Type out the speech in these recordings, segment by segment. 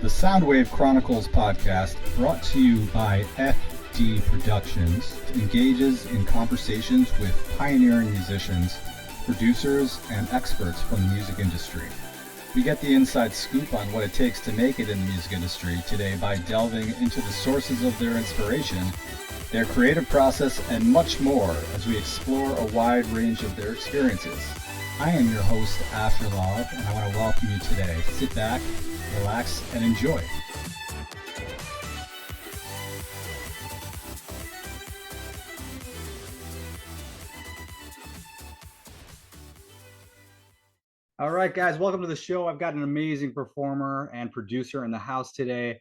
The Soundwave Chronicles podcast, brought to you by FD Productions, engages in conversations with pioneering musicians, producers, and experts from the music industry. We get the inside scoop on what it takes to make it in the music industry today by delving into the sources of their inspiration, their creative process, and much more as we explore a wide range of their experiences. I am your host, Afterlove, and I want to welcome you today. Sit back, relax, and enjoy. All right, guys, welcome to the show. I've got an amazing performer and producer in the house today,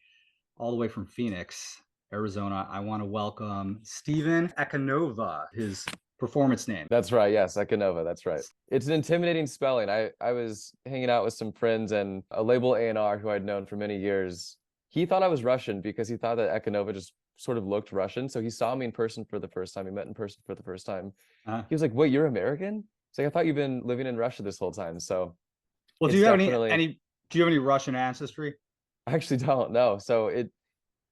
all the way from Phoenix, Arizona. I want to welcome Steven Ekonovah, his performance name. That's right. Yes, Ekonovah. That's right. It's an intimidating spelling. I was hanging out with some friends and a label A&R who I'd known for many years. He thought I was Russian because he thought that Ekonovah just sort of looked Russian. So he saw me in person for the first time. He met in person for the first time. He was like, "Wait, you're American?" It's like, "I thought you've been living in Russia this whole time." So, well, do you have any Russian ancestry? I actually don't know. So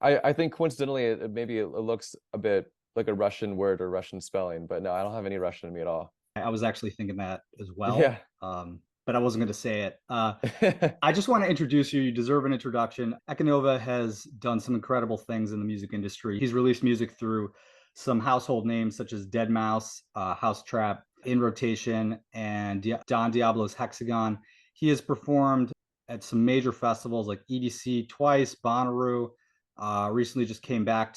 I think coincidentally, it looks a bit like a Russian word or Russian spelling, but no, I don't have any Russian in me at all. I was actually thinking that as well. Yeah. But I wasn't going to say it. I just want to introduce you. You deserve an introduction. Ekonovah has done some incredible things in the music industry. He's released music through some household names such as Deadmau5, House Trap, In Rotation, and Don Diablo's Hexagon. He has performed at some major festivals like EDC twice, Bonnaroo. Recently just came back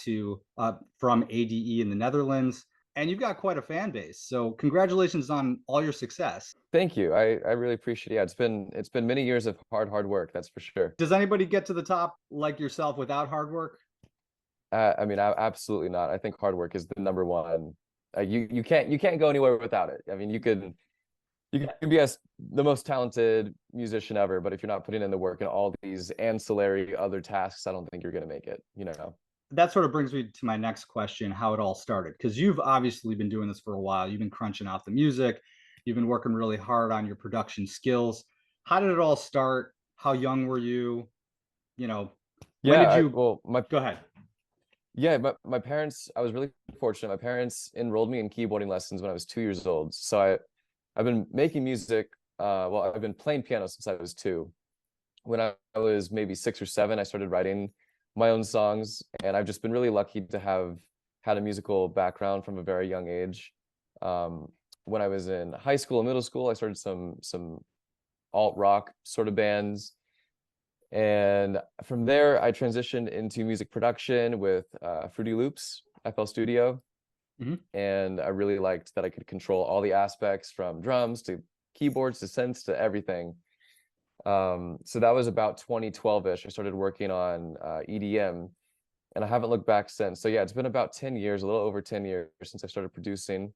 from ADE in the Netherlands, and you've got quite a fan base. So congratulations on all your success. Thank you. I really appreciate it. Yeah, it's been many years of hard work, that's for sure. Does anybody get to the top like yourself without hard work? Absolutely not. I think hard work is the number one. You can't go anywhere without it. I mean, you can be the most talented musician ever, but if you're not putting in the work and all these ancillary other tasks, I don't think you're going to make it, That sort of brings me to my next question, how it all started, because you've obviously been doing this for a while. You've been crunching out the music. You've been working really hard on your production skills. How did it all start? How young were you? When did you... Go ahead. Yeah, my parents, I was really fortunate. My parents enrolled me in keyboarding lessons when I was 2 years old. So I've been making music. I've been playing piano since I was 2. When I was maybe 6 or 7, I started writing my own songs, and I've just been really lucky to have had a musical background from a very young age. When I was in high school and middle school, I started some alt rock sort of bands, and from there I transitioned into music production with Fruity Loops, FL Studio. And I really liked that I could control all the aspects from drums to keyboards to synths to everything. So that was about 2012-ish. I started working on EDM, and I haven't looked back since. So yeah, it's been about 10 years, a little over 10 years since I started producing.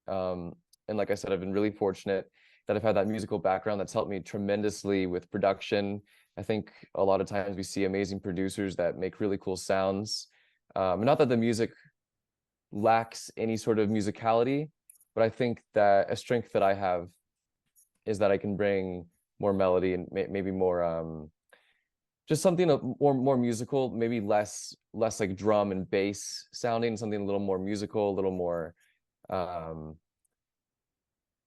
And like I said, I've been really fortunate that I've had that musical background that's helped me tremendously with production. I think a lot of times we see amazing producers that make really cool sounds. Not that the music lacks any sort of musicality, but I think that a strength that I have is that I can bring more melody and maybe more just something more musical, maybe less like drum and bass sounding, something a little more musical, a little more I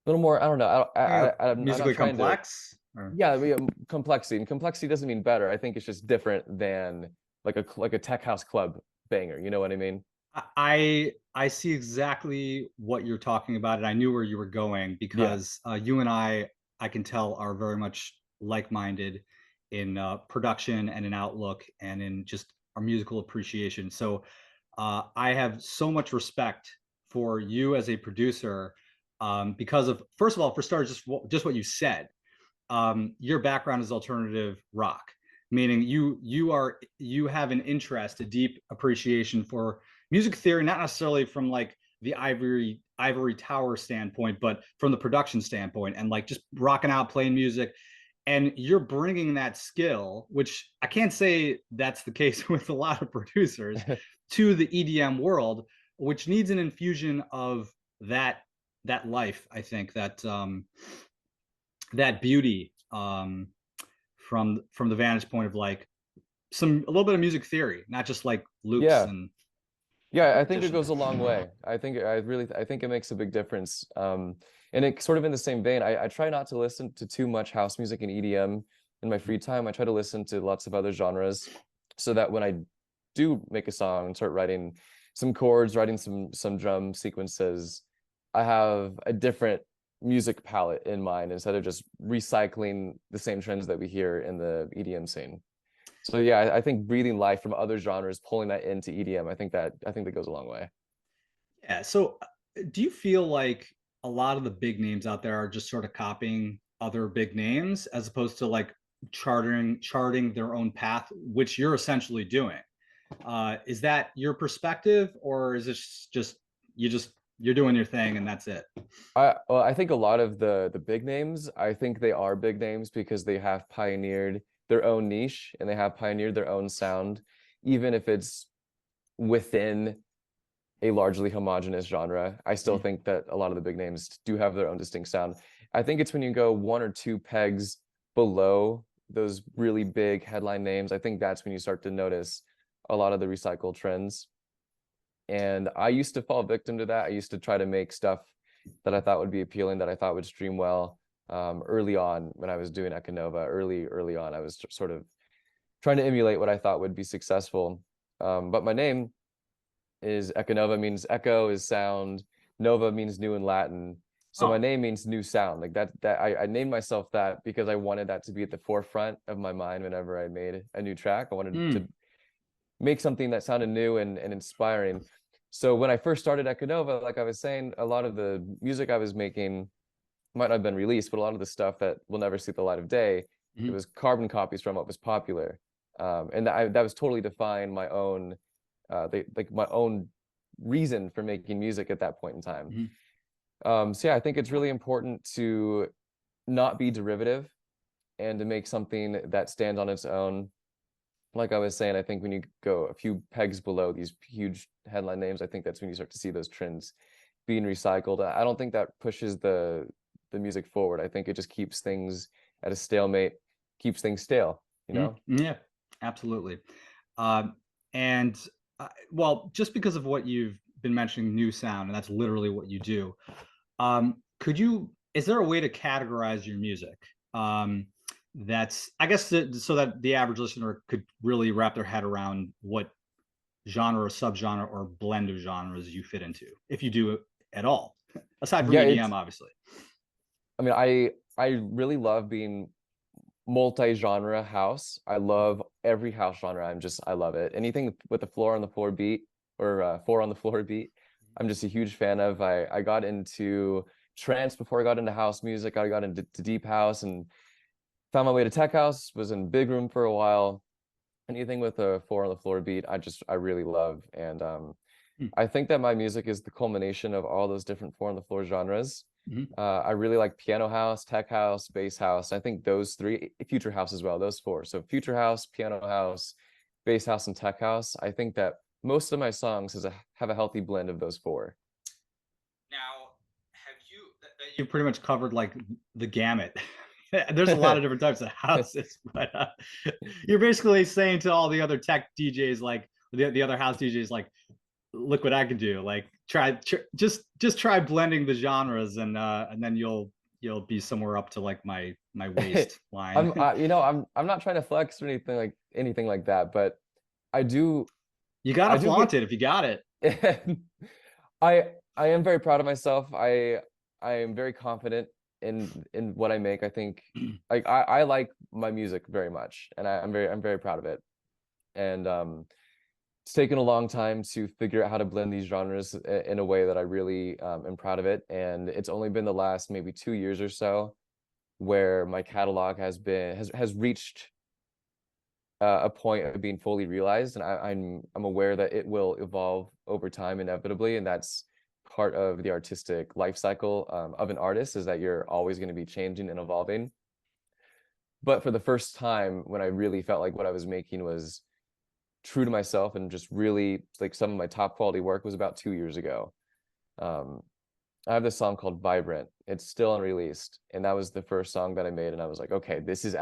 don't know. I'm musically complex. Complexity. And complexity doesn't mean better. I think it's just different than like a tech house club banger. You know what I mean? I see exactly what you're talking about, and I knew where you were going because you and I can tell, are very much like-minded in production and in outlook and in just our musical appreciation. So I have so much respect for you as a producer because of, first of all, for starters, just what you said. Your background is alternative rock, meaning you have an interest, a deep appreciation for music theory, not necessarily from like the ivory tower standpoint, but from the production standpoint, and like just rocking out, playing music. And you're bringing that skill, which I can't say that's the case with a lot of producers, to the EDM world, which needs an infusion of that life. I think that that beauty from the vantage point of like a little bit of music theory, not just like loops Yeah. and Yeah, I think it repetition. goes a long way. I think it makes a big difference. And it sort of in the same vein, I try not to listen to too much house music and EDM in my free time. I try to listen to lots of other genres so that when I do make a song and start writing some chords, writing some drum sequences, I have a different music palette in mind instead of just recycling the same trends that we hear in the EDM scene. So yeah, I think breathing life from other genres, pulling that into EDM, I think that goes a long way. Yeah. So, do you feel like a lot of the big names out there are just sort of copying other big names as opposed to like charting their own path, which you're essentially doing? Is that your perspective, or is this just you're doing your thing and that's it? I think a lot of the big names, I think they are big names because they have pioneered their own niche and they have pioneered their own sound, even if it's within a largely homogenous genre. I still Mm. think that a lot of the big names do have their own distinct sound. I think it's when you go one or two pegs below those really big headline names, I think that's when you start to notice a lot of the recycled trends. And I used to fall victim to that. I used to try to make stuff that I thought would be appealing, that I thought would stream well. Early on when I was doing Ekonova, early on, I was sort of trying to emulate what I thought would be successful. But my name is Ekonova, means echo is sound. Nova means new in Latin. So my Oh, name means new sound. Like I named myself that because I wanted that to be at the forefront of my mind whenever I made a new track. I wanted to mm, make something that sounded new and inspiring. So when I first started Ekonova, like I was saying, a lot of the music I was making might not have been released, but a lot of the stuff that will never see the light of day, it mhm, was carbon copies from what was popular. And that was totally define my own, like my own reason for making music at that point in time. mhm. So yeah, I think it's really important to not be derivative and to make something that stands on its own. Like I was saying, I think when you go a few pegs below these huge headline names, I think that's when you start to see those trends being recycled. I don't think that pushes the music forward. I think it just keeps things at a stalemate, keeps things stale, you Mhm. know? Yeah, absolutely. Um, and well, just because of what you've been mentioning, new sound, and that's literally what you do. Could you? Is there a way to categorize your music? That's, I guess, so that the average listener could really wrap their head around what genre or subgenre or blend of genres you fit into, if you do it at all, aside from Yeah, EDM, it's obviously. I mean, I really love being multi-genre house. I love every house genre. I love it. Anything with the floor on the floor beat or four on the floor beat, I'm just a huge fan of. I got into trance before I got into house music. I got into deep house and found my way to tech house, was in big room for a while. Anything with a four on the floor beat, I really love. And Mm, I think that my music is the culmination of all those different four on the floor genres. mhm. I really like piano house, tech house, bass house. I think those three, future house as well, those four. So future house, piano house, bass house, and tech house. I think that most of my songs have a healthy blend of those four. Now, have you pretty much covered like the gamut? There's a lot of different types of houses, but you're basically saying to all the other tech DJs, like the other house DJs, like, look what I can do. Like, just try blending the genres, and then you'll be somewhere up to like my waist line. You know, I'm not trying to flex or anything like that, but I do, You gotta I do flaunt get, it if you got it. I am very proud of myself. I am very confident in what I make. I think like I like my music very much, and I'm very proud of it. And it's taken a long time to figure out how to blend these genres in a way that I really am proud of it. And it's only been the last maybe 2 years or so where my catalog has reached a point of being fully realized, and I'm aware that it will evolve over time inevitably, and that's part of the artistic life cycle of an artist, is that you're always going to be changing and evolving. But for the first time, when I really felt like what I was making was true to myself and just really like some of my top quality work, was about 2 years ago. Um, I have this song called Vibrant. It's still unreleased, and that was the first song that I made, and I was like, okay, this is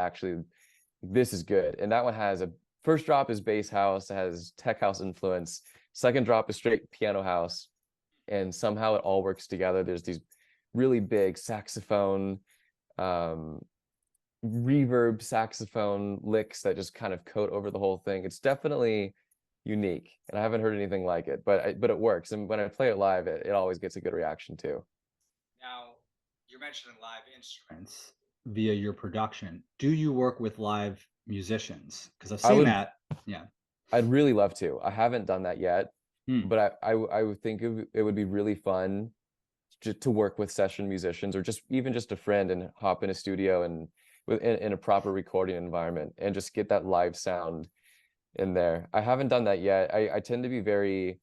good. And that one has a first drop is bass house, it has tech house influence. Second drop is straight piano house, and somehow it all works together. There's these really big saxophone, um, reverb saxophone licks that just kind of coat over the whole thing. It's definitely unique, and I haven't heard anything like it, but it works. And when I play it live, it always gets a good reaction too. Now, you're mentioning live instruments via your production. Do you work with live musicians? Because I've I seen would, that. Yeah. I'd really love to. I haven't done that yet, Hmm. but I would think it would be really fun just to work with session musicians, or just even just a friend, and hop in a studio and in a proper recording environment and just get that live sound in there. I haven't done that yet. I tend to be very,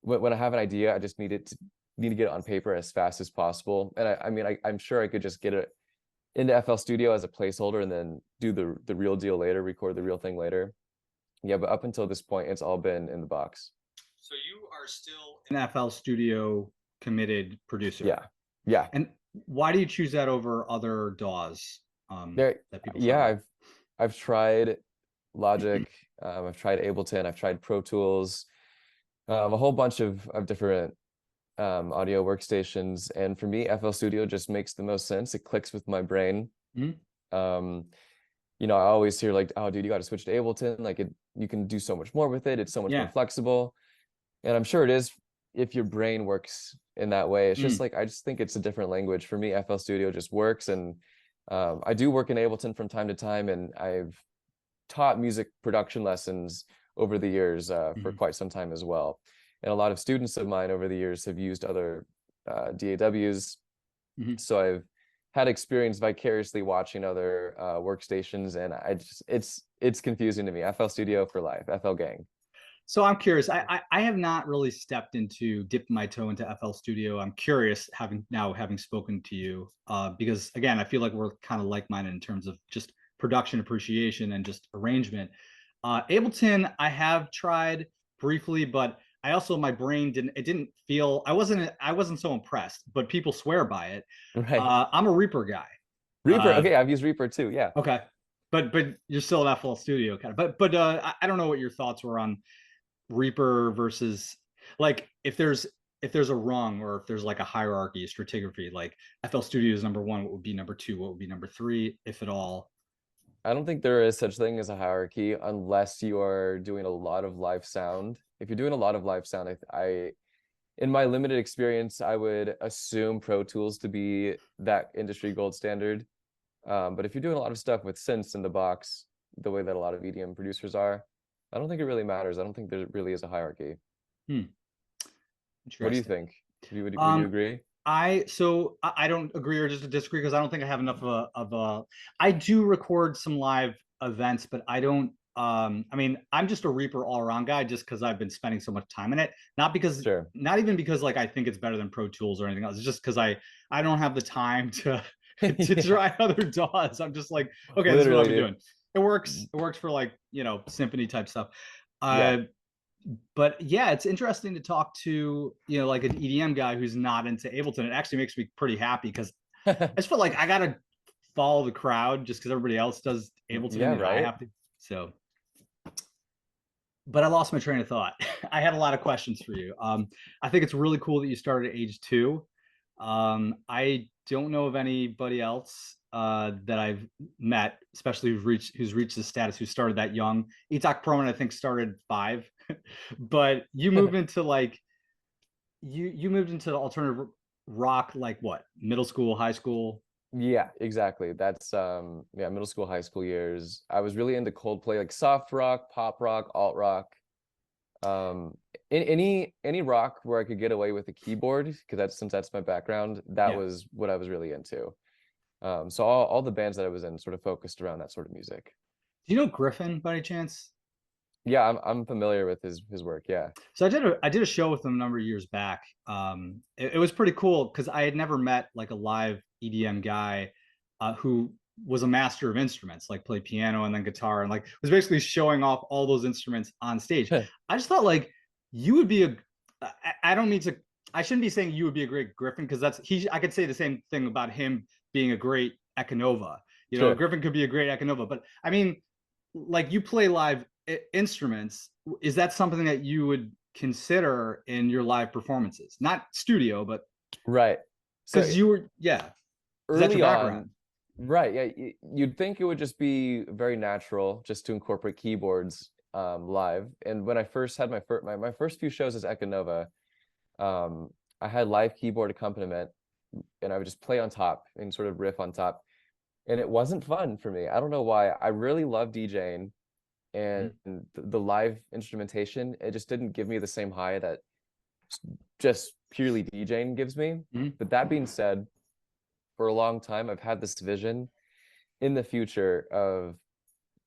when I have an idea, I just need to get it on paper as fast as possible. And I mean, I'm sure I could just get it into FL Studio as a placeholder and then do the real deal later, record the real thing later. Yeah, but up until this point, it's all been in the box. So you are still an FL Studio committed producer. Yeah, yeah. And why do you choose that over other DAWs There, that people yeah, try? I've tried Logic, I've tried Ableton, I've tried Pro Tools, a whole bunch of different audio workstations, and for me, FL Studio just makes the most sense. It clicks with my brain. Mhm. Um, you know, I always hear like, "Oh, dude, you got to switch to Ableton. Like, you can do so much more with it. It's so much more Yeah. flexible." And I'm sure it is if your brain works in that way. It's just Mm. like, I just think it's a different language. For me, FL Studio just works, and I do work in Ableton from time to time, and I've taught music production lessons over the years for Mhm. quite some time as well. And a lot of students of mine over the years have used other DAWs. Mhm. So I've had experience vicariously watching other workstations, and it's confusing to me. FL Studio for life, FL Gang. So I'm curious. I have not really stepped into dipped my toe into FL Studio. I'm curious, having spoken to you, because again, I feel like we're kind of like-minded in terms of just production appreciation and just arrangement. Ableton, I have tried briefly, but I also, my brain didn't feel, I wasn't so impressed. But people swear by it. Right. I'm a Reaper guy. Reaper. Okay, I've used Reaper too. Yeah. Okay, but you're still an FL Studio kind of. But I don't know what your thoughts were on Reaper versus, like, if there's a rung, or if there's like a hierarchy, a stratigraphy, like FL Studio is number one, what would be number two, what would be number three, if at all? I don't think there is such thing as a hierarchy unless you are doing a lot of live sound. If you're doing a lot of live sound, in my limited experience, I would assume Pro Tools to be that industry gold standard. But if you're doing a lot of stuff with synths in the box, the way that a lot of EDM producers are, I don't think it really matters. I don't think there really is a hierarchy. Hmm, What do you interesting. think? Would you Um, agree? I don't agree or just disagree, because I don't think I have enough of a. I do record some live events, but I don't. I mean, I'm just a Reaper all around guy, just because I've been spending so much time in it. Sure. Not even because like I think it's better than Pro Tools or anything else. It's just because I don't have the time to to Yeah, try other DAWs. I'm just like, okay, this is what I've literally, been dude. doing. It works. It works for, like, symphony type stuff. Yeah. Uh, but yeah, it's interesting to talk to, like an EDM guy who's not into Ableton. It actually makes me pretty happy, because I just feel like I gotta follow the crowd just because everybody else does Yeah, Ableton, and I right. have to. So, but I lost my train of thought. I had a lot of questions for you. I think it's really cool that you started at age 2. I don't know of anybody else that I've met, especially who's reached the status, who started that young. Itak Perlman, I think, started 5, but you moved into the alternative rock, like, what, middle school, high school? Yeah, exactly. That's yeah, middle school, high school years. I was really into Coldplay, like soft rock, pop rock, alt rock. Um any rock where I could get away with a keyboard, because since that's my background, that Yeah. was what I was really into. So all the bands that I was in sort of focused around that sort of music. Do you know Griffin by any chance? Yeah, I'm familiar with his work, yeah. So I did a show with him a number of years back. It was pretty cool, because I had never met like a live EDM guy who was a master of instruments, like played piano and then guitar, and like was basically showing off all those instruments on stage. I just thought, like, you would be a. I don't mean to. I shouldn't be saying you would be a great Griffin, because that's he. I could say the same thing about him being a great Ekonova. Sure. Griffin could be a great Ekonova, but I mean, like you play live instruments. Is that something that you would consider in your live performances? Not studio, but Right. So because you were, yeah, because that's your early background. on, right, yeah, you'd think it would just be very natural just to incorporate keyboards live. And when I first had my first few shows as Ekonova, um, I had live keyboard accompaniment, and I would just play on top and sort of riff on top. And it wasn't fun for me. I don't know why. I really love DJing, and Mhm. the live instrumentation, it just didn't give me the same high that just purely DJing gives me. Mhm. But that being said, for a long time, I've had this vision in the future of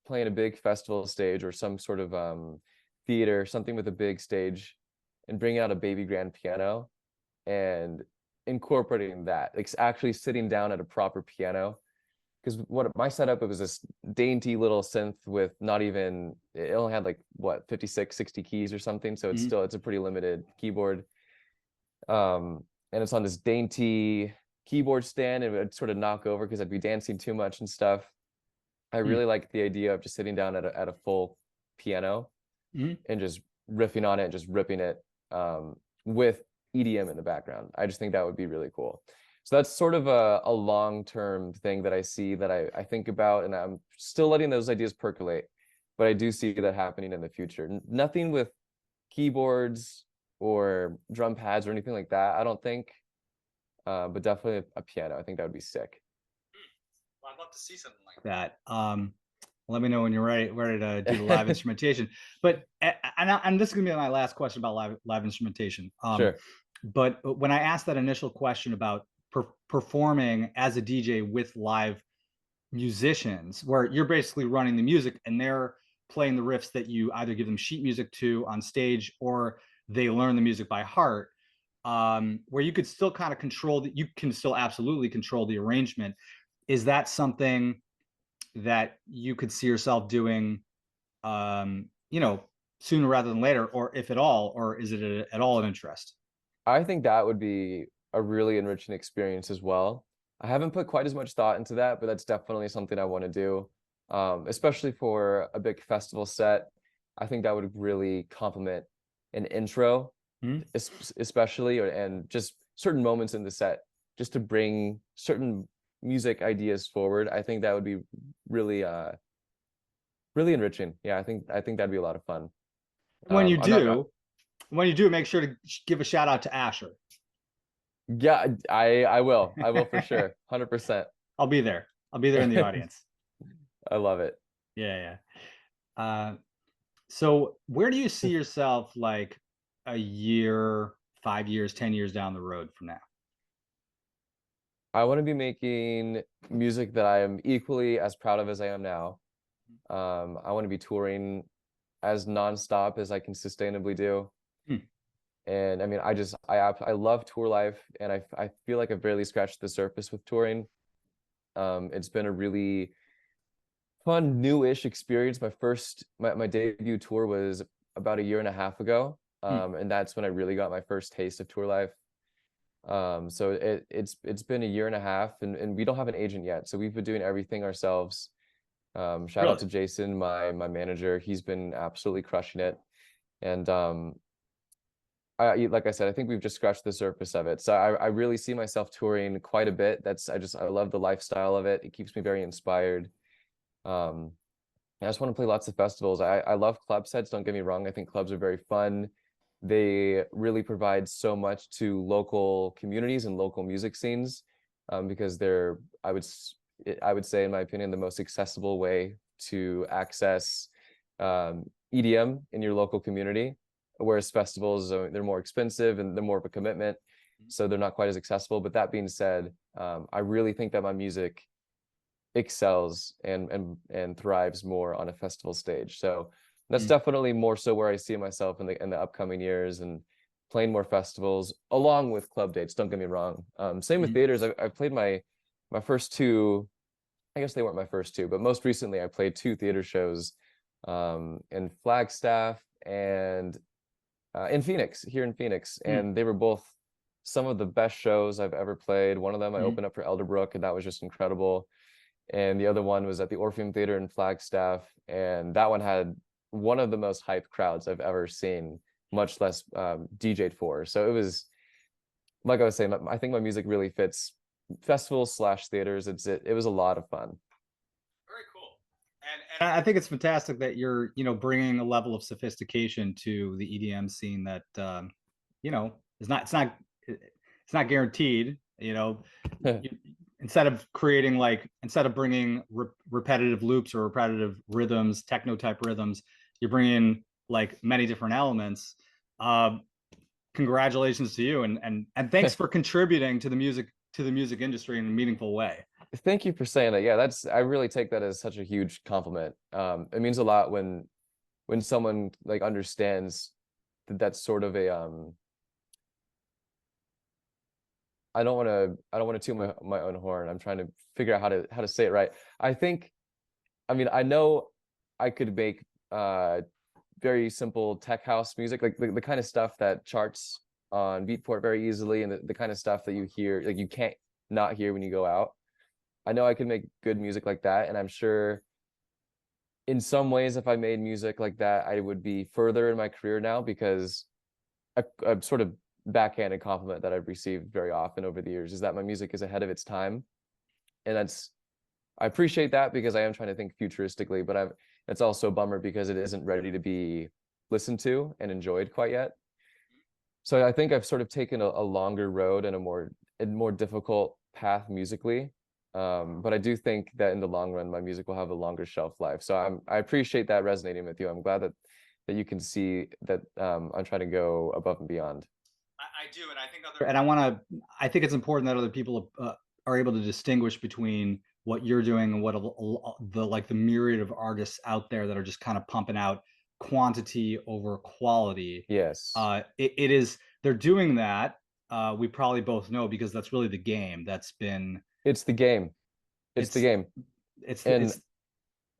playing a big festival stage or some sort of theater, something with a big stage, and bringing out a baby grand piano and incorporating that, like actually sitting down at a proper piano. Because what my setup, it was this dainty little synth with not even, it only had like what, 56, 60 keys or something. So Mhm. it's a pretty limited keyboard. And it's on this dainty keyboard stand, and it would sort of knock over because I'd be dancing too much and stuff. I Mhm. really like the idea of just sitting down at a full piano Mhm. and just riffing on it and just ripping it with EDM in the background. I just think that would be really cool. So that's sort of a long-term thing that I see, that I think about, and I'm still letting those ideas percolate, but I do see that happening in the future. Nothing with keyboards or drum pads or anything like that, I don't think, but definitely a piano. I think that would be sick. Well, I'd love to see something like that. Let me know when you're ready to do the live instrumentation. But and this is gonna be my last question about live instrumentation. Sure. But when I asked that initial question about performing as a DJ with live musicians, where you're basically running the music and they're playing the riffs that you either give them sheet music to on stage or they learn the music by heart, where you could still kind of control that, you can still absolutely control the arrangement. Is that something that you could see yourself doing, you know, sooner rather than later, or if at all, or is it at all an interest? I think that would be a really enriching experience as well. I haven't put quite as much thought into that, but that's definitely something I want to do, especially for a big festival set. I think that would really complement an intro, Mhm. especially, and just certain moments in the set, just to bring certain music ideas forward. I think that would be really, really enriching. Yeah, I think that'd be a lot of fun. When you I'm not. do, when you do, make sure to give a shout out to Asher. Yeah, I will for sure, 100%. I'll be there. I'll be there in the audience. I love it. Yeah, yeah. So where do you see yourself like a year, 5 years, 10 years down the road from now? I want to be making music that I am equally as proud of as I am now. I want to be touring as nonstop as I can sustainably do. Hmm. And I mean, I love tour life, and I feel like I've barely scratched the surface with touring. It's been a really fun, newish experience. My debut tour was about a year and a half ago. Hmm. And that's when I really got my first taste of tour life. So it's been a year and a half, and we don't have an agent yet. So we've been doing everything ourselves. Shout out Really? to Jason, my manager. He's been absolutely crushing it. And like I said, I think we've just scratched the surface of it. So I really see myself touring quite a bit. I love the lifestyle of it. It keeps me very inspired. Um, I just want to play lots of festivals. I love club sets, don't get me wrong. I think clubs are very fun. They really provide so much to local communities and local music scenes, because I would say, in my opinion, the most accessible way to access EDM in your local community. Whereas festivals, they're more expensive and they're more of a commitment, so they're not quite as accessible. But that being said, I really think that my music excels and thrives more on a festival stage. So that's Hmm. definitely more so where I see myself in the upcoming years, and playing more festivals along with club dates. Don't get me wrong. Same with Hmm. theaters. I've played my first two. I guess they weren't my first two, but most recently I played two theater shows, in Flagstaff and in Phoenix, here in Phoenix, Hmm. and they were both some of the best shows I've ever played. One of them I Hmm. opened up for Elderbrook, and that was just incredible. and the other one was at the Orpheum Theater in Flagstaff, and that one had one of the most hyped crowds I've ever seen, much less DJ'd for. So it was, like I was saying, I think my music really fits festivals slash theaters. It was a lot of fun. Very cool. And I think it's fantastic that you're, bringing a level of sophistication to the EDM scene that, is not, it's not guaranteed, you, instead of bringing repetitive loops or repetitive rhythms, techno type rhythms, you're bringing like many different elements. Congratulations to you, and thanks for contributing to the music industry in a meaningful way. Thank you for saying that. Yeah, I really take that as such a huge compliment. It means a lot when someone like understands that that's sort of a I don't want to toot my own horn. I'm trying to figure out how to say it right. I mean, I know I could make very simple tech house music, like the kind of stuff that charts on Beatport very easily, and the kind of stuff that you hear, like you can't not hear when you go out. I know I could make good music like that, and I'm sure in some ways, if I made music like that, I would be further in my career now, because a sort of backhanded compliment that I've received very often over the years is that my music is ahead of its time. And I appreciate that, because I am trying to think futuristically, but it's also a bummer because it isn't ready to be listened to and enjoyed quite yet. So I think I've sort of taken a longer road and a more difficult path musically. But I do think that in the long run, my music will have a longer shelf life. So I appreciate that resonating with you. I'm glad that you can see that I'm trying to go above and beyond. I do, and I think I think it's important that other people are able to distinguish between what you're doing and what the myriad of artists out there that are just kind of pumping out quantity over quality. Yes. It is, they're doing that. We probably both know, because that's really the game. It's the game. It's the game. It's And it's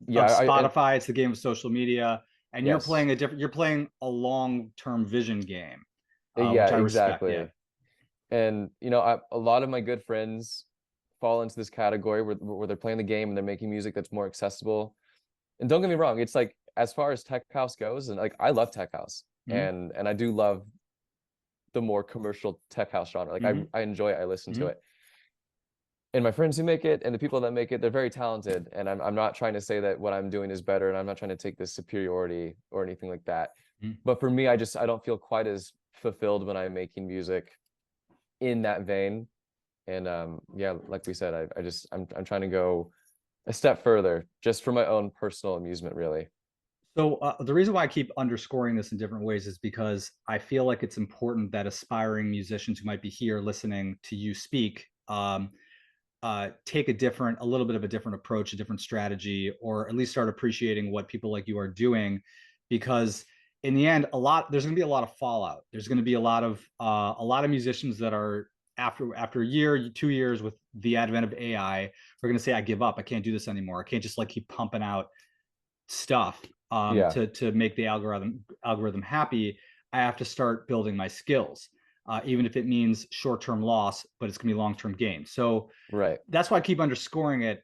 yeah, of Spotify. It's the game of social media, and yes. you're playing a long-term vision game, Yeah, which I respect. Yeah. exactly. And a lot of my good friends fall into this category where they're playing the game and they're making music that's more accessible. And don't get me wrong, it's like, as far as tech house goes, and like I love tech house, Mm-hmm. and I do love the more commercial tech house genre. Like Mm-hmm. I enjoy it, I listen to Mm-hmm. it. And my friends who make it and the people that make it, they're very talented. And I'm not trying to say that what I'm doing is better, and I'm not trying to take this superiority or anything like that. Mm-hmm. But for me, I don't feel quite as fulfilled when I'm making music in that vein. And yeah, like we said, I'm trying to go a step further, just for my own personal amusement, really. So the reason why I keep underscoring this in different ways is because I feel like it's important that aspiring musicians who might be here listening to you speak take a little bit of a different approach, a different strategy, or at least start appreciating what people like you are doing, because in the end, there's going to be a lot of fallout. There's going to be a lot of musicians that are after a year, 2 years with the advent of AI, are going to say, I give up. I can't do this anymore. I can't just like keep pumping out stuff Yeah, to make the algorithm happy. I have to start building my skills, even if it means short-term loss, but it's going to be long-term gain. So right. that's why I keep underscoring it.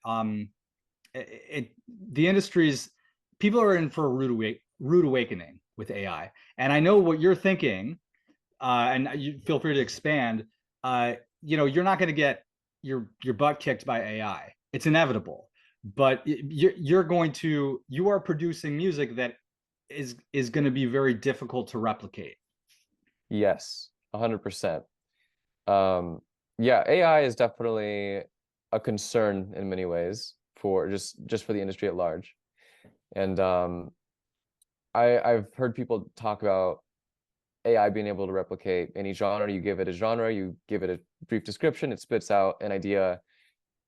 The industry's people are in for a rude awakening with AI, and I know what you're thinking, and you feel free to expand. You're not going to get your butt kicked by AI. It's inevitable, but you are producing music that is going to be very difficult to replicate. Yes, 100%. Yeah, AI is definitely a concern in many ways for just for the industry at large. And I've heard people talk about AI being able to replicate any genre. You give it a genre, you give it a brief description, it spits out an idea,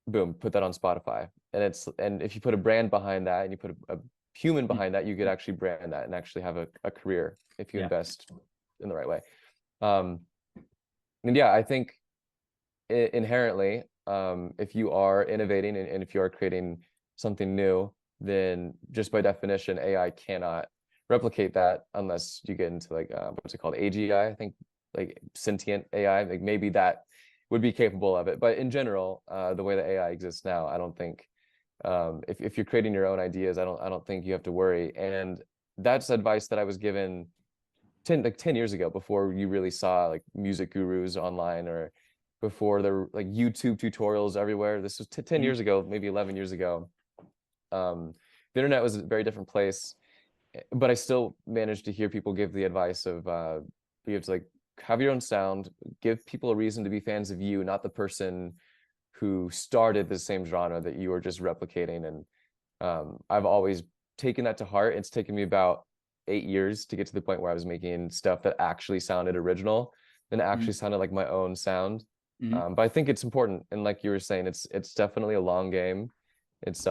boom, put that on Spotify. And if you put a brand behind that and you put a human behind that, you could actually brand that and actually have a career if you Yeah. invest in the right way. And yeah, I think inherently, if you are innovating and if you are creating something new, then just by definition, AI cannot replicate that unless you get into like what's it called, AGI, I think, like sentient AI. Like maybe that would be capable of it, but in general, the way that AI exists now, I don't think If you're creating your own ideas, I don't think you have to worry. And that's advice that I was given 10 years ago, before you really saw like music gurus online, or before there were like YouTube tutorials everywhere. This was 10 Mhm. years ago, maybe 11 years ago. The internet was a very different place, but I still managed to hear people give the advice of you have to like have your own sound, give people a reason to be fans of you, not the person who started the same genre that you were just replicating. And I've always taken that to heart. It's taken me about 8 years to get to the point where I was making stuff that actually sounded original and actually Mhm. sounded like my own sound. Mhm. But I think it's important, and like you were saying, it's definitely a long game. It's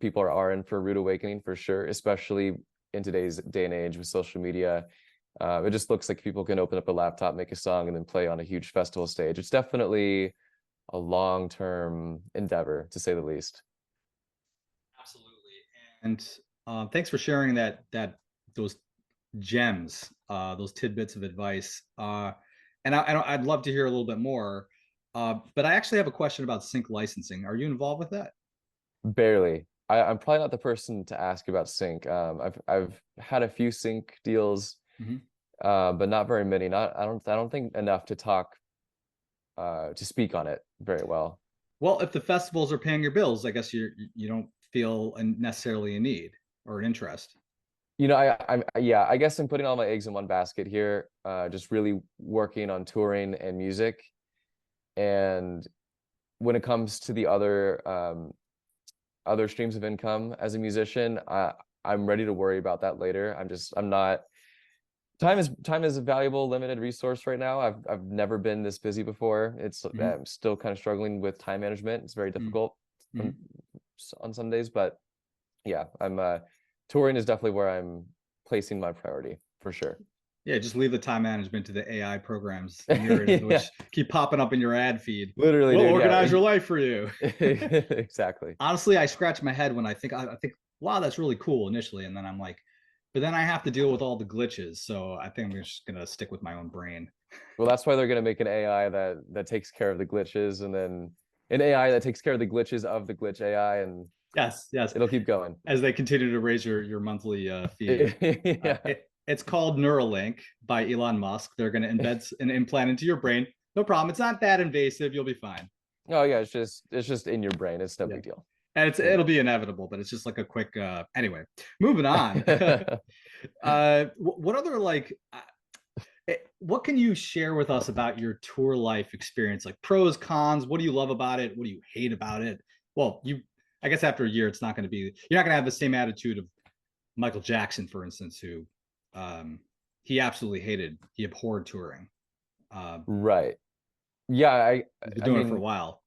people are in for a rude awakening for sure, especially in today's day and age with social media. It just looks like people can open up a laptop, make a song, and then play on a huge festival stage. It's definitely a long-term endeavor, to say the least. Absolutely. And thanks for sharing those gems, those tidbits of advice. I'd love to hear a little bit more. But I actually have a question about sync licensing. Are you involved with that? Barely. I'm probably not the person to ask about sync. I've had a few sync deals, Hmm. but not very many. Not I don't think enough to talk to speak on it very well. Well, if the festivals are paying your bills, I guess you don't feel necessarily a need or an interest. You know, yeah, I guess I'm putting all my eggs in one basket here, just really working on touring and music. And when it comes to the other streams of income as a musician, I'm ready to worry about that later. I'm not. Time is a valuable, limited resource right now. I've never been this busy before. Hmm. I'm still kind of struggling with time management. It's very difficult on, Hmm. on some days, but yeah, I'm touring is definitely where I'm placing my priority for sure. Yeah, just leave the time management to the AI programs, the myriad of Yeah, which keep popping up in your ad feed. literally, We'll dude. Yeah, organize your life for you. exactly. Honestly, I scratch my head when I think, wow, that's really cool initially, and then I'm like, but then I have to deal with all the glitches. So I think I'm just gonna stick with my own brain. Well, that's why they're gonna make an AI that takes care of the glitches, and then an AI that takes care of the glitches of the glitch AI, and Yes, yes. it'll keep going. As they continue to raise your monthly fee. Yeah. It's called Neuralink by Elon Musk. They're going to embed an implant into your brain. No problem. It's not that invasive. You'll be fine. Oh yeah, it's just in your brain. It's no Yeah. big deal. And Mm. it'll be inevitable, but it's just like a quick anyway, moving on. What other what can you share with us about your tour life experience? Like pros, cons, what do you love about it? What do you hate about it? Well, I guess after a year, it's not going to be, you're not going to have the same attitude of Michael Jackson, for instance, who um, he abhorred touring. Right. Yeah, He's been I doing it for a mean, while.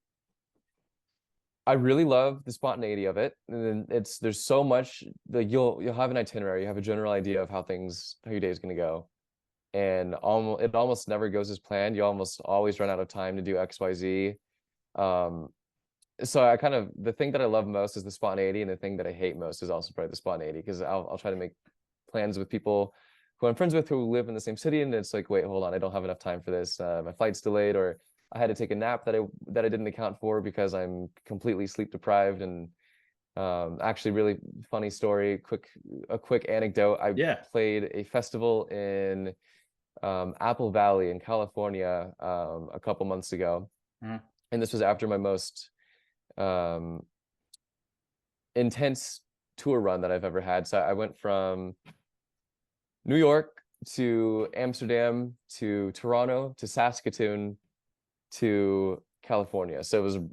I really love the spontaneity of it. And then there's so much, like you'll have an itinerary, you have a general idea of how your day is gonna go. And almost it almost never goes as planned. You almost always run out of time to do XYZ. Um, so I kind of the thing that I love most is the spontaneity, and the thing that I hate most is also probably the spontaneity, because I'll try to make plans with people who I'm friends with who live in the same city, and it's like, wait, hold on, I don't have enough time for this. My flight's delayed, or I had to take a nap that I didn't account for because I'm completely sleep deprived. And actually, really funny story. A quick anecdote. I Yeah. played a festival in Apple Valley in California a couple months ago, Uh-huh. and this was after my most um, intense tour run that I've ever had. So I went from New York to Amsterdam to Toronto to Saskatoon to California. So it was Wow.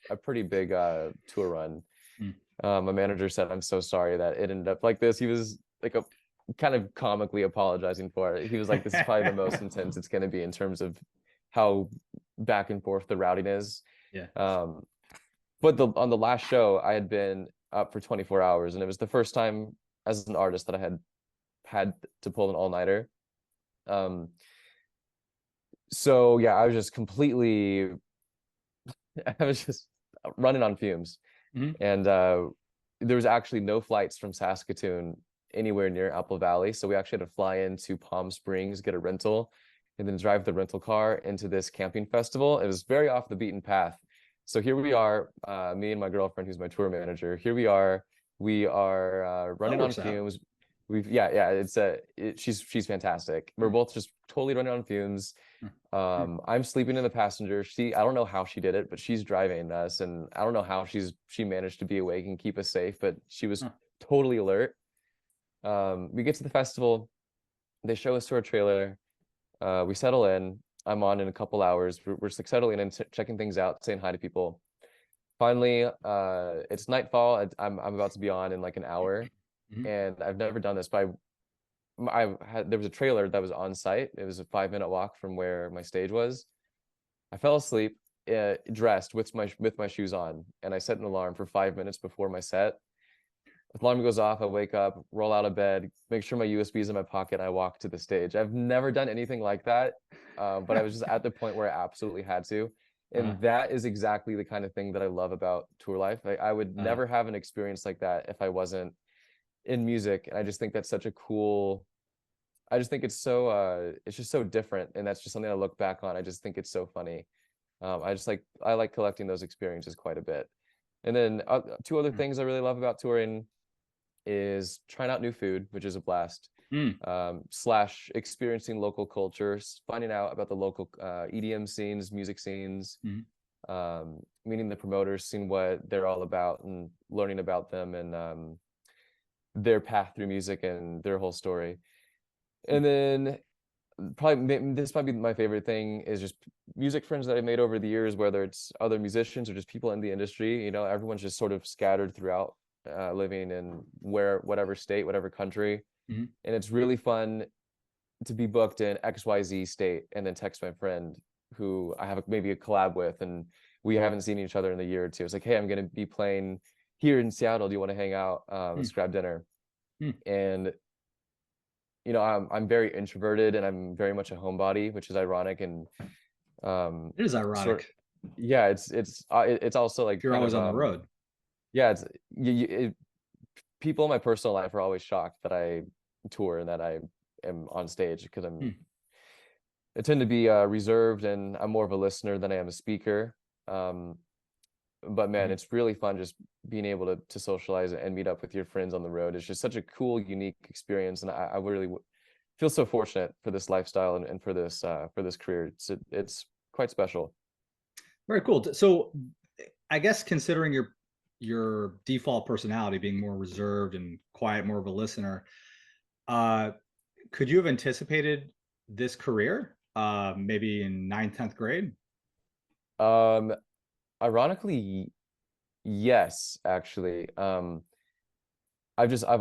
a pretty big tour run. Mm. My manager said, "I'm so sorry that it ended up like this." He was like a kind of comically apologizing for it. He was like, "This is probably the most intense it's going to be in terms of how back and forth the routing is." Yeah. Um, but on the last show, I had been up for 24 hours, and it was the first time as an artist that I had to pull an all-nighter. Um, so yeah, I was just completely, I was just running on fumes, Mhm. and there was actually no flights from Saskatoon anywhere near Apple Valley, so we actually had to fly into Palm Springs, get a rental, and then drive the rental car into this camping festival. It was very off the beaten path. So here we are, me and my girlfriend, who's my tour manager. Here we are That running on works out. fumes. She's fantastic. We're both just totally running on fumes. I'm sleeping in the passenger. I don't know how she did it, but she's driving us, and I don't know how she managed to be awake and keep us safe, but she was totally alert. We get to the festival. They show us to our trailer. We settle in. I'm on in a couple hours. We're like settling in, checking things out, saying hi to people. Finally, it's nightfall. I'm about to be on in like an hour, and I've never done this, but there was a trailer that was on site. It was a 5-minute walk from where my stage was. I fell asleep, dressed with my shoes on, and I set an alarm for 5 minutes before my set. The alarm goes off, I wake up, roll out of bed, make sure my USB is in my pocket, and I walk to the stage. I've never done anything like that, but I was just at the point where I absolutely had to. And that is exactly the kind of thing that I love about tour life. I would never have an experience like that if I wasn't in music. And I just think that's such a cool, I just think it's just so different. And that's just something I look back on. I just think it's so funny. I like collecting those experiences quite a bit. And then two other things I really love about touring is trying out new food, which is a blast. Slash experiencing local cultures, finding out about the local EDM scenes, music scenes, meeting the promoters, seeing what they're all about, and learning about them and their path through music and their whole story. And then probably this might be my favorite thing is just music friends that I made over the years, whether it's other musicians or just people in the industry. You know, everyone's just sort of scattered throughout, living in whatever state, whatever country. And it's really fun to be booked in XYZ state and then text my friend who I have maybe a collab with, and we haven't seen each other in a year or two. It's like, hey, I'm going to be playing here in Seattle. Do you want to hang out? Let's grab dinner. And you know, I'm very introverted and I'm very much a homebody, which is ironic. And It is ironic. Yeah, it's also like You're always on the road. Yeah, people in my personal life are always shocked that I tour and that I am on stage, because I tend to be reserved and I'm more of a listener than I am a speaker. But man, it's really fun just being able to socialize and meet up with your friends on the road. It's just such a cool, unique experience, and I really feel so fortunate for this lifestyle and for this career. It's quite special. Very cool. So, I guess considering your default personality being more reserved and quiet, more of a listener, could you have anticipated this career maybe in 9th, 10th grade? Ironically, yes, actually. I've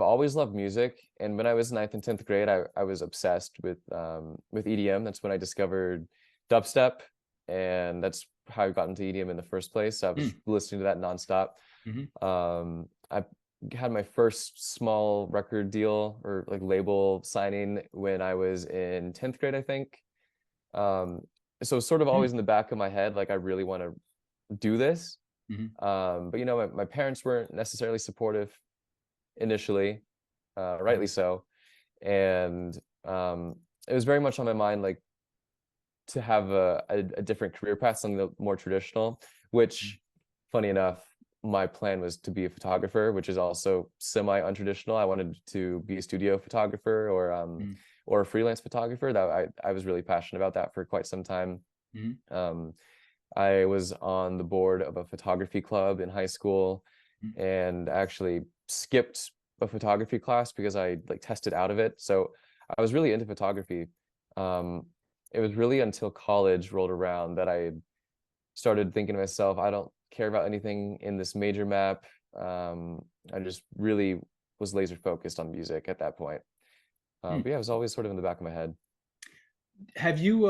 always loved music, and when I was 9th and 10th grade, I was obsessed with EDM. That's when I discovered dubstep, and that's how I got into EDM in the first place. I was listening to that nonstop. I had my first small record deal or like label signing when I was in 10th grade, I think. So it's sort of always in the back of my head, like I really want to do this. But you know, my parents weren't necessarily supportive initially, rightly so. And it was very much on my mind, like to have a different career path, something more traditional, which funny enough, my plan was to be a photographer, which is also semi untraditional. I wanted to be a studio photographer or a freelance photographer. That I was really passionate about that for quite some time. I was on the board of a photography club in high school, and actually skipped a photography class because I like tested out of it. So I was really into photography. It was really until college rolled around that I started thinking to myself, I don't care about anything in this major map. I just really was laser focused on music at that point. But yeah, it was always sort of in the back of my head. Have you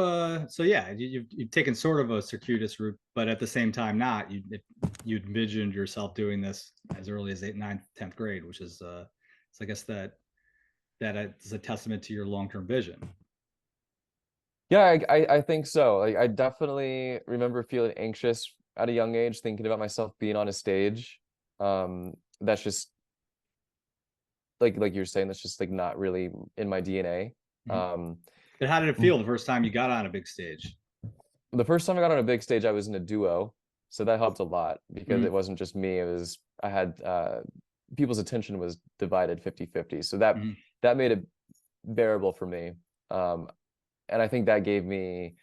so yeah, you've taken sort of a circuitous route, but at the same time not. You envisioned yourself doing this as early as 8th, 9th, 10th grade, which is so I guess that is a testament to your long-term vision. Yeah, I think so. Like I definitely remember feeling anxious at a young age, thinking about myself being on a stage. That's just like you're saying, that's just like not really in my DNA. But how did it feel the first time you got on a big stage? The first time I got on a big stage, I was in a duo. So that helped a lot because it Mhm, wasn't just me. It was I had people's attention was divided 50-50. So that mhm. that made it bearable for me. Um, and I think that gave me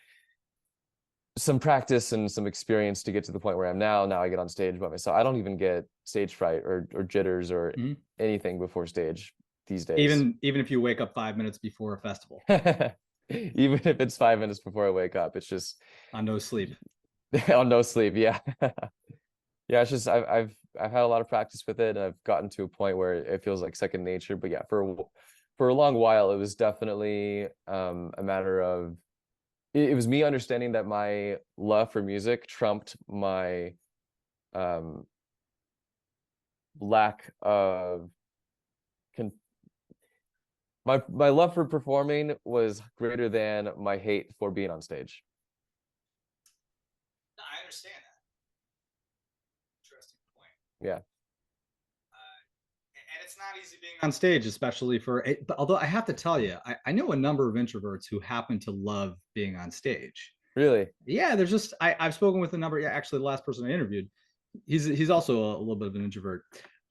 some practice and some experience to get to the point where I am now. Now I get on stage by myself. I don't even get stage fright or jitters or Mhm. anything before stage these days. Even if you wake up 5 minutes before a festival Even if it's 5 minutes before I wake up, it's just on no sleep. on no sleep. Yeah. Yeah, it's just I've had a lot of practice with it, and I've gotten to a point where it feels like second nature. But yeah, for a long while, it was definitely a matter of it was me understanding that my love for music trumped my um lack of con my love for performing was greater than my hate for being on stage. No, I understand that. Interesting point. Yeah. And it's not easy being on stage, especially for it. But although I have to tell you, I know a number of introverts who happen to love being on stage. Really? Yeah, there's just I've spoken with a number. Yeah, actually, the last person I interviewed, he's also a little bit of an introvert.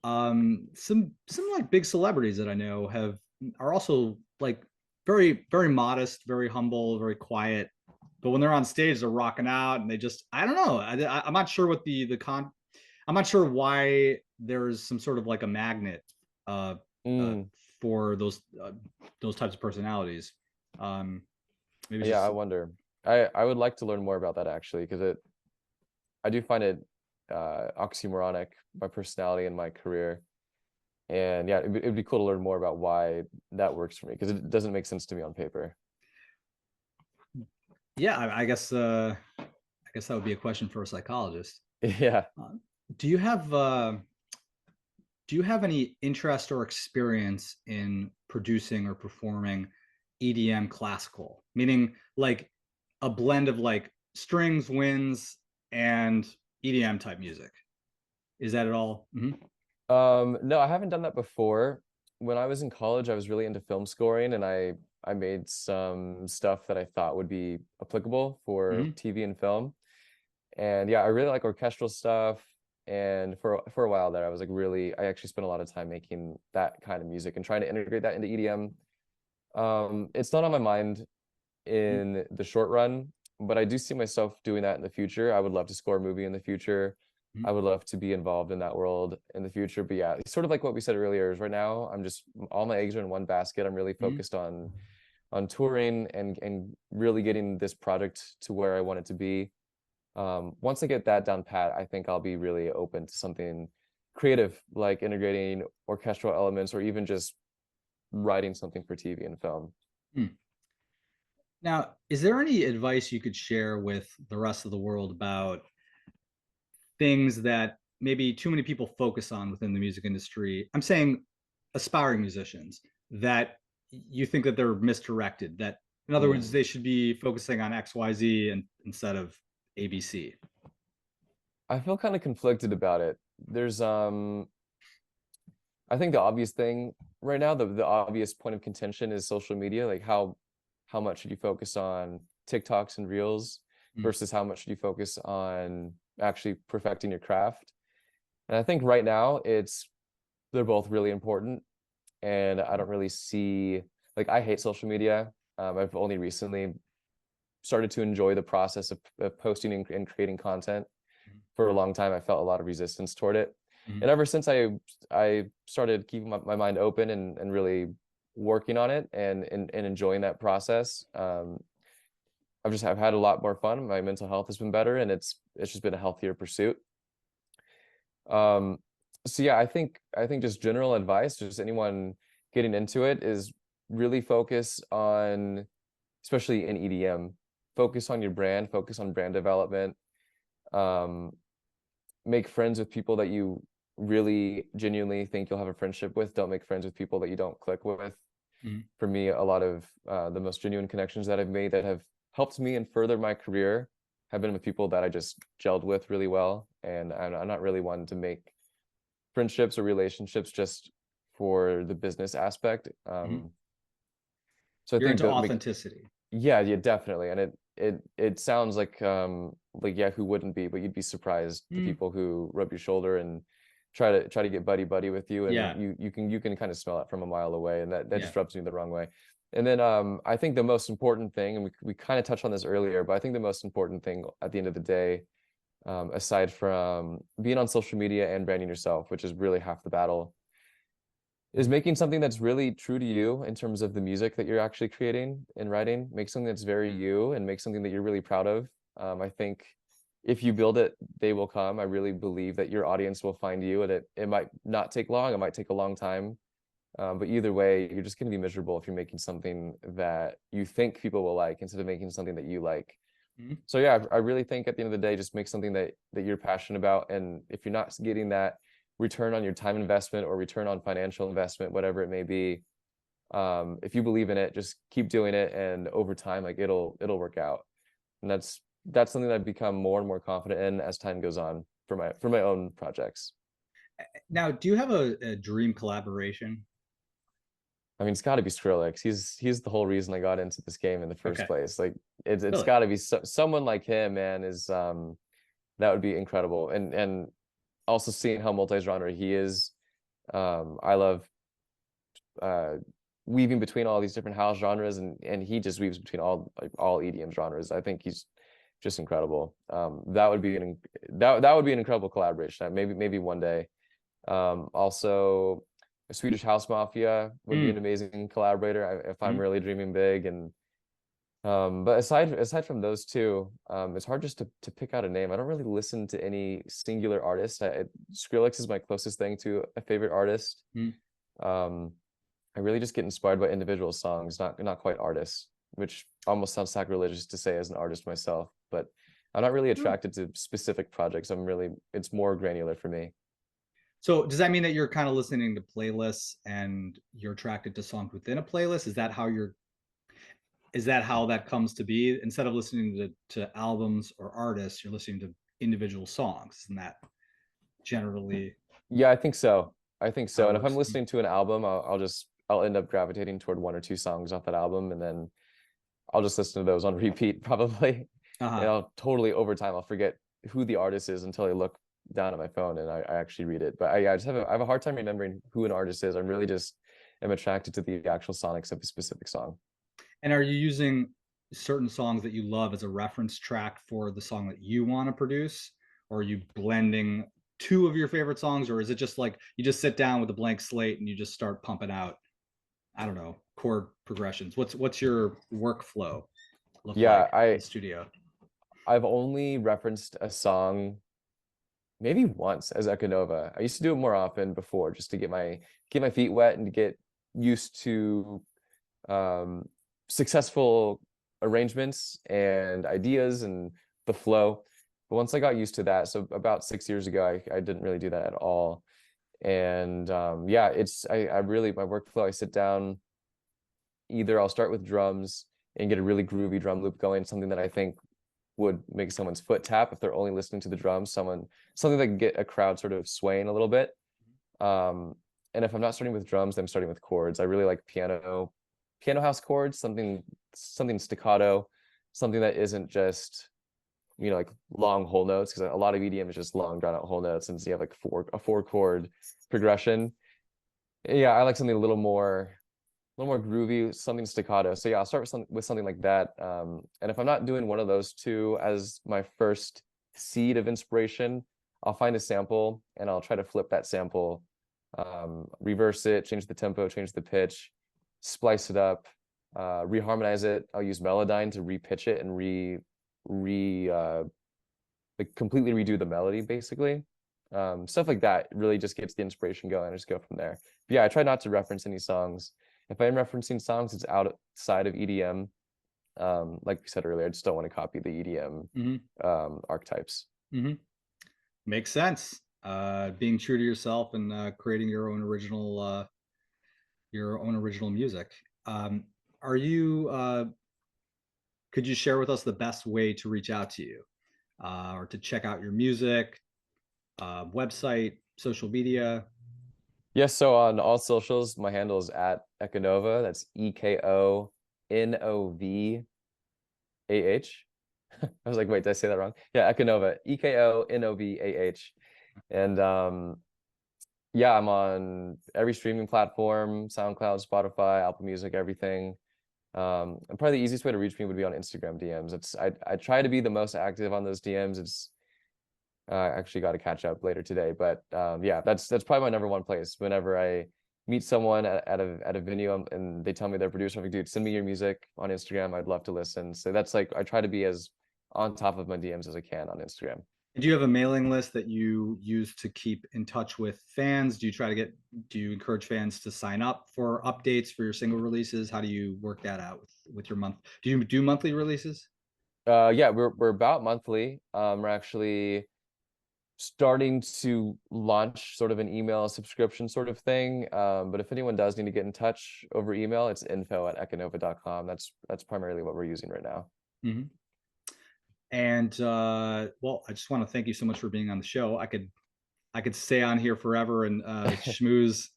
Some like big celebrities that I know have are also like very modest, very humble, very quiet. But when they're on stage, they're rocking out, and they just I don't know. I'm not sure what the con. I'm not sure why there's some sort of like a magnet uh, uh, Mm, for those types of personalities. Um, maybe it's yeah, I just wonder. I would like to learn more about that actually, because I do find it oxymoronic, my personality and my career. And yeah, it'd be cool to learn more about why that works for me, because it doesn't make sense to me on paper. yeah. I guess that would be a question for a psychologist. Yeah. Uh, do you have do you have any interest or experience in producing or performing EDM classical, meaning like a blend of like strings, winds, and EDM type music? Is that at all? Mhm. No, I haven't done that before. When I was in college, I was really into film scoring, and I made some stuff that I thought would be applicable for Mhm. TV and film. And yeah, I really like orchestral stuff. And for a while there, I was like really I actually spent a lot of time making that kind of music and trying to integrate that into EDM. It's not on my mind Mhm. in the short run, but I do see myself doing that in the future. I would love to score a movie in the future. Mhm. I would love to be involved in that world in the future. But yeah, it's sort of like what we said earlier, is right now I'm just all my eggs are in one basket. I'm really Mhm. focused on touring and really getting this project to where I want it to be. Once I get that down pat, I think I'll be really open to something creative, like integrating orchestral elements or even just writing something for TV and film. Mhm. Now, is there any advice you could share with the rest of the world about things that maybe too many people focus on within the music industry? I'm saying aspiring musicians that you think that they're misdirected, that in other words, Mm. they should be focusing on XYZ and instead of ABC. I feel kind of conflicted about it. There's I think the obvious thing right now, the obvious point of contention is social media. Like how much should you focus on TikToks and Reels Mm, versus how much should you focus on actually perfecting your craft? And I think right now they're both really important. And I don't really see like I hate social media. I've only recently started to enjoy the process of posting and creating content. mm, For a long time, I felt a lot of resistance toward it. mm, And ever since I started keeping my mind open and really working on it and enjoying that process, I've had a lot more fun. My mental health has been better, and it's just been a healthier pursuit. Um, so yeah, I think just general advice, just anyone getting into it, is really focus on, especially in EDM, focus on your brand, focus on brand development. Um, Make friends with people that you really genuinely think you'll have a friendship with. Don't make friends with people that you don't click with. mm, For me, a lot of the most genuine connections that I've made that have helped me and further my career have been with people that I just gelled with really well. And I'm not really one to make friendships or relationships just for the business aspect. mm. So I You're think into that authenticity. yeah, yeah, definitely. And it sounds like yeah, who wouldn't be? But you'd be surprised the Mm, people who rub your shoulder and try to get buddy with you, and yeah, you can kind of smell it from a mile away, and that yeah. just rubs me the wrong way. And then I think the most important thing, and we kind of touched on this earlier, but I think the most important thing at the end of the day, aside from being on social media and branding yourself, which is really half the battle, is making something that's really true to you in terms of the music that you're actually creating and writing. Make something that's very you, and make something that you're really proud of. I think if you build it, they will come. I really believe that your audience will find you, and it might not take long, it might take a long time. But either way, you're just going to be miserable if you're making something that you think people will like instead of making something that you like. Mhm. So yeah, I really think at the end of the day, just make something that you're passionate about. And if you're not getting that return on your time investment or return on financial investment, whatever it may be, if you believe in it, just keep doing it, and over time, like it'll work out. And that's something that I've become more and more confident in as time goes on for my own projects. Now, do you have a dream collaboration? I mean, it's got to be Skrillex. He's the whole reason I got into this game in the first Okay, place. Like it's really? got to be someone like him, man. Is that would be incredible. And also seeing how multi-genre he is. I love uh weaving between all these different house genres, and he just weaves between all EDM genres. I think he's just incredible. That would be that would be an incredible collaboration. Maybe one day. Also, Swedish House Mafia would be an Mm, amazing collaborator if I'm mhm. really dreaming big. And but aside from those two, it's hard just to pick out a name. I don't really listen to any singular artist. Skrillex is my closest thing to a favorite artist. Mm. Um, I really just get inspired by individual songs, not quite artists, which almost sounds sacrilegious to say as an artist myself. But I'm not really No. attracted to specific projects. It's more granular for me. So does that mean that you're kind of listening to playlists and you're attracted to songs within a playlist? Is that how that comes to be? Instead of listening to albums or artists, you're listening to individual songs. Isn't that generally Yeah, I think so. I think how so. it And if I'm works? listening to an album, I'll end up gravitating toward one or two songs off that album, and then I'll just listen to those on repeat probably. And Uh-huh. I'll totally over time I'll forget who the artist is until I look down at my phone and I actually read it. But I just I have a hard time remembering who an artist is. I'm really just am attracted to the actual sonics of a specific song. And are you using certain songs that you love as a reference track for the song that you want to produce? Or are you blending two of your favorite songs? Or is it just like you just sit down with a blank slate and you just start pumping out, I don't know, chord progressions? What's your workflow look Yeah, like in the studio? I've only referenced a song maybe once as Ekonova. I used to do it more often before just to get my feet wet and to get used to um, successful arrangements and ideas and the flow. But once I got used to that, so about 6 years ago, I didn't really do that at all. And yeah, I really my workflow. I sit down. Either I'll start with drums and get a really groovy drum loop going, something that I think would make someone's foot tap if they're only listening to the drums. Something that can get a crowd sort of swaying a little bit. Um, and if I'm not starting with drums, then I'm starting with chords. I really like piano house chords, something staccato, something that isn't just like long whole notes, because a lot of EDM is just long drawn out whole notes, and so you have like a four chord progression. Yeah, I like something a little more groovy, something staccato. So yeah, I'll start with something like that. And if I'm not doing one of those two as my first seed of inspiration, I'll find a sample and I'll try to flip that sample, reverse it, change the tempo, change the pitch, splice it up, reharmonize it. I'll use Melodyne to repitch it and like completely redo the melody, basically. Stuff like that really just gets the inspiration going. I just go from there. But yeah, I try not to reference any songs. If I am referencing songs, it's outside of EDM. Like we said earlier, I just don't want to copy the EDM Mm-hmm. archetypes. Mm-hmm. Makes sense. Being true to yourself and creating your own original music. Um, are you? Could you share with us the best way to reach out to you or to check out your music, website, social media? Yes, so on all socials, my handle is at Ekonova. That's EKONOVAH. I was like, wait, did I say that wrong? Yeah, Ekonovah, Ekonovah. And yeah, I'm on every streaming platform, SoundCloud, Spotify, Apple Music, everything. And probably the easiest way to reach me would be on Instagram DMs. I try to be the most active on those DMs. It's I actually got to catch up later today, but yeah, that's probably my number one place. Whenever I meet someone at a venue, and they tell me they're a producer, I'm like, dude, send me your music on Instagram. I'd love to listen. So that's like, I try to be as on top of my DMs as I can on Instagram. Do you have a mailing list that you use to keep in touch with fans? Do you encourage fans to sign up for updates for your single releases? How do you work that out with your month? Do you do monthly releases? Yeah, we're about monthly. We're actually starting to launch sort of an email subscription sort of thing. But if anyone does need to get in touch over email, it's info@ekonovah.com. That's primarily what we're using right now. Mm-hmm. And well, I just want to thank you so much for being on the show. I could stay on here forever and schmooze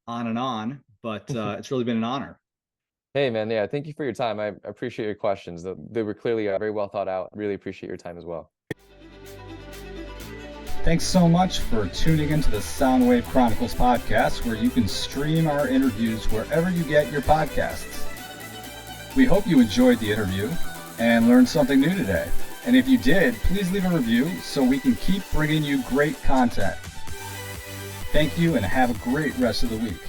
on and on, but it's really been an honor. Hey man, yeah, thank you for your time. I appreciate your questions. They were clearly very well thought out. Really appreciate your time as well. Thanks so much for tuning into the Soundwave Chronicles podcast, where you can stream our interviews wherever you get your podcasts. We hope you enjoyed the interview and learned something new today. And if you did, please leave a review so we can keep bringing you great content. Thank you and have a great rest of the week.